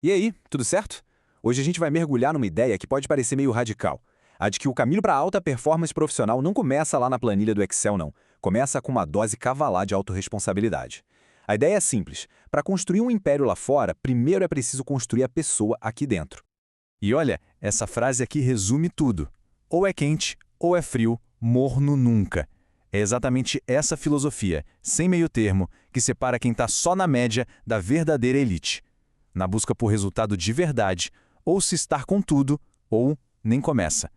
E aí, tudo certo? Hoje a gente vai mergulhar numa ideia que pode parecer meio radical. A de que o caminho para a alta performance profissional não começa lá na planilha do Excel, não. Começa com uma dose cavalar de autorresponsabilidade. A ideia é simples. Para construir um império lá fora, primeiro é preciso construir a pessoa aqui dentro. E olha, essa frase aqui resume tudo. Ou é quente, ou é frio, morno nunca. É exatamente essa filosofia, sem meio termo, que separa quem está só na média da verdadeira elite. Na busca por resultado de verdade, ou se estar com tudo, ou nem começa.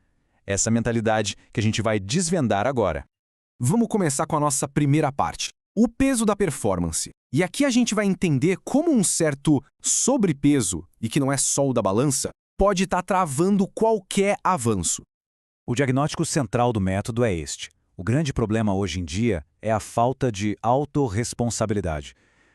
Essa mentalidade que a gente vai desvendar agora. Vamos começar com a nossa primeira parte, o peso da performance. E aqui a gente vai entender como um certo sobrepeso, e que não é só o da balança, pode estar travando qualquer avanço. O diagnóstico central do método é este. O grande problema hoje em dia é a falta de autorresponsabilidade.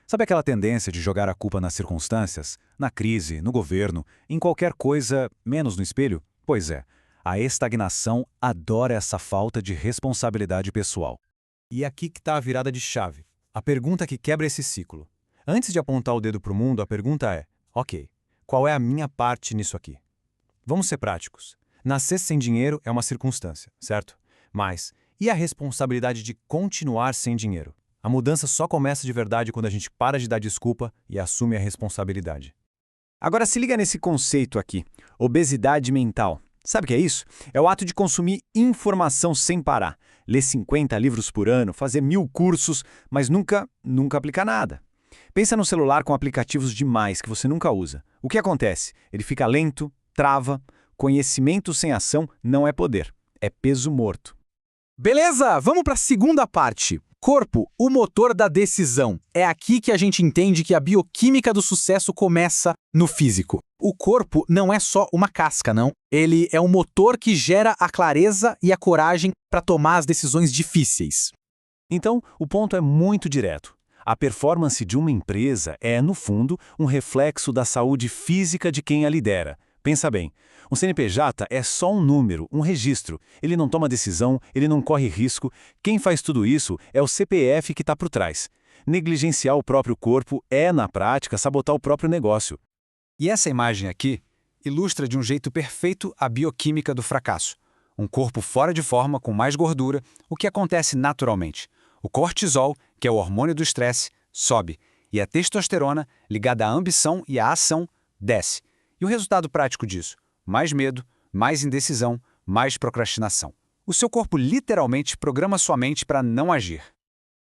Sabe aquela tendência de jogar a culpa nas circunstâncias, na crise, no governo, em qualquer coisa, menos no espelho? Pois é, a estagnação adora essa falta de responsabilidade pessoal. E aqui que está a virada de chave. A pergunta que quebra esse ciclo. Antes de apontar o dedo para o mundo, a pergunta é: ok, qual é a minha parte nisso aqui? Vamos ser práticos. Nascer sem dinheiro é uma circunstância, certo? Mas e a responsabilidade de continuar sem dinheiro? A mudança só começa de verdade quando a gente para de dar desculpa e assume a responsabilidade. Agora se liga nesse conceito aqui, obesidade mental. Sabe o que é isso? É o ato de consumir informação sem parar. Ler 50 livros por ano, fazer 1000 cursos, mas nunca aplicar nada. Pensa no celular com aplicativos demais que você nunca usa. O que acontece? Ele fica lento, trava. Conhecimento sem ação não é poder, é peso morto. Beleza, vamos para a segunda parte. Corpo, o motor da decisão. É aqui que a gente entende que a bioquímica do sucesso começa no físico. O corpo não é só uma casca, não. Ele é o motor que gera a clareza e a coragem para tomar as decisões difíceis. Então, o ponto é muito direto. A performance de uma empresa é, no fundo, um reflexo da saúde física de quem a lidera. Pensa bem, um CNPJ é só um número, um registro. Ele não toma decisão, ele não corre risco. Quem faz tudo isso é o CPF que está por trás. Negligenciar o próprio corpo é, na prática, sabotar o próprio negócio. E essa imagem aqui ilustra de um jeito perfeito a bioquímica do fracasso. Um corpo fora de forma, com mais gordura, o que acontece naturalmente. O cortisol, que é o hormônio do estresse, sobe, e a testosterona, ligada à ambição e à ação, desce. E o resultado prático disso? Mais medo, mais indecisão, mais procrastinação. O seu corpo literalmente programa sua mente para não agir.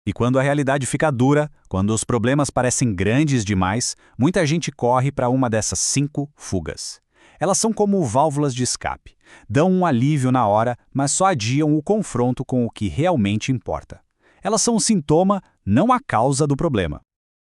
E quando a realidade fica dura, quando os problemas parecem grandes demais, muita gente corre para uma dessas 5 fugas. Elas são como válvulas de escape. Dão um alívio na hora, mas só adiam o confronto com o que realmente importa. Elas são o sintoma, não a causa do problema.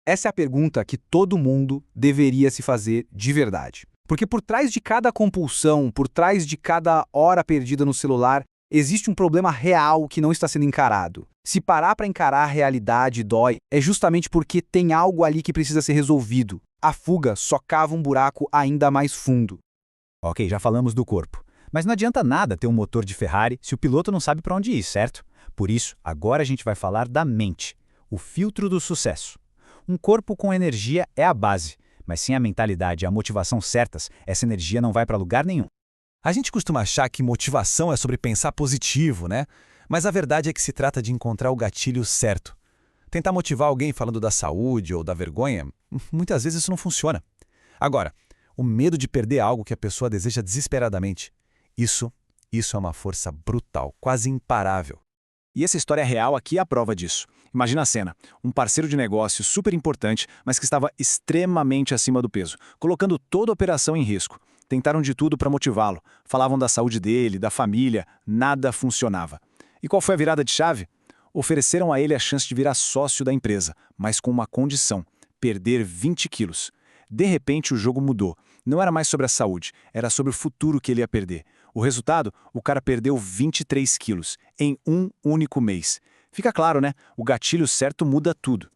Essa é a pergunta que todo mundo deveria se fazer de verdade. Porque por trás de cada compulsão, por trás de cada hora perdida no celular, existe um problema real que não está sendo encarado. Se parar para encarar a realidade dói, é justamente porque tem algo ali que precisa ser resolvido. A fuga só cava um buraco ainda mais fundo. Ok, já falamos do corpo. Mas não adianta nada ter um motor de Ferrari se o piloto não sabe para onde ir, certo? Por isso, agora a gente vai falar da mente, o filtro do sucesso. Um corpo com energia é a base, mas sem a mentalidade e a motivação certas, essa energia não vai para lugar nenhum. A gente costuma achar que motivação é sobre pensar positivo, né? Mas a verdade é que se trata de encontrar o gatilho certo. Tentar motivar alguém falando da saúde ou da vergonha, muitas vezes isso não funciona. Agora, o medo de perder algo que a pessoa deseja desesperadamente, isso é uma força brutal, quase imparável. E essa história real aqui é a prova disso. Imagina a cena, um parceiro de negócio super importante, mas que estava extremamente acima do peso, colocando toda a operação em risco. Tentaram de tudo para motivá-lo, falavam da saúde dele, da família, nada funcionava. E qual foi a virada de chave? Ofereceram a ele a chance de virar sócio da empresa, mas com uma condição: perder 20 quilos. De repente o jogo mudou. Não era mais sobre a saúde, era sobre o futuro que ele ia perder. O resultado? O cara perdeu 23 quilos em um único mês. Fica claro, né? O gatilho certo muda tudo.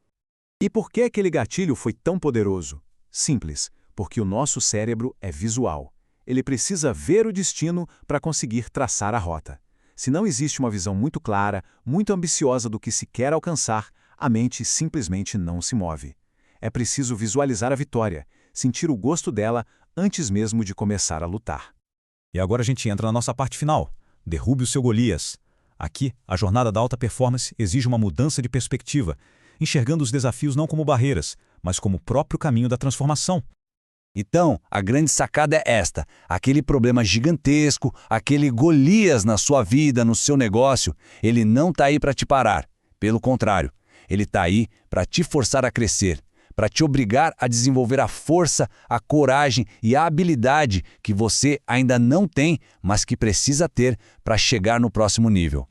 E por que aquele gatilho foi tão poderoso? Simples, porque o nosso cérebro é visual. Ele precisa ver o destino para conseguir traçar a rota. Se não existe uma visão muito clara, muito ambiciosa do que se quer alcançar, a mente simplesmente não se move. É preciso visualizar a vitória, sentir o gosto dela antes mesmo de começar a lutar. E agora a gente entra na nossa parte final. Derrube o seu Golias. Aqui, a jornada da alta performance exige uma mudança de perspectiva, enxergando os desafios não como barreiras, mas como o próprio caminho da transformação. Então, a grande sacada é esta: aquele problema gigantesco, aquele Golias na sua vida, no seu negócio, ele não está aí para te parar. Pelo contrário, ele está aí para te forçar a crescer, para te obrigar a desenvolver a força, a coragem e a habilidade que você ainda não tem, mas que precisa ter para chegar no próximo nível.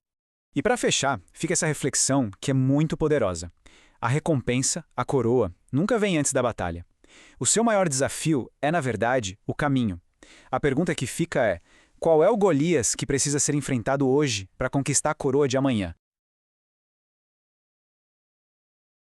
E para fechar, fica essa reflexão que é muito poderosa. A recompensa, a coroa, nunca vem antes da batalha. O seu maior desafio é, na verdade, o caminho. A pergunta que fica é: qual é o Golias que precisa ser enfrentado hoje para conquistar a coroa de amanhã?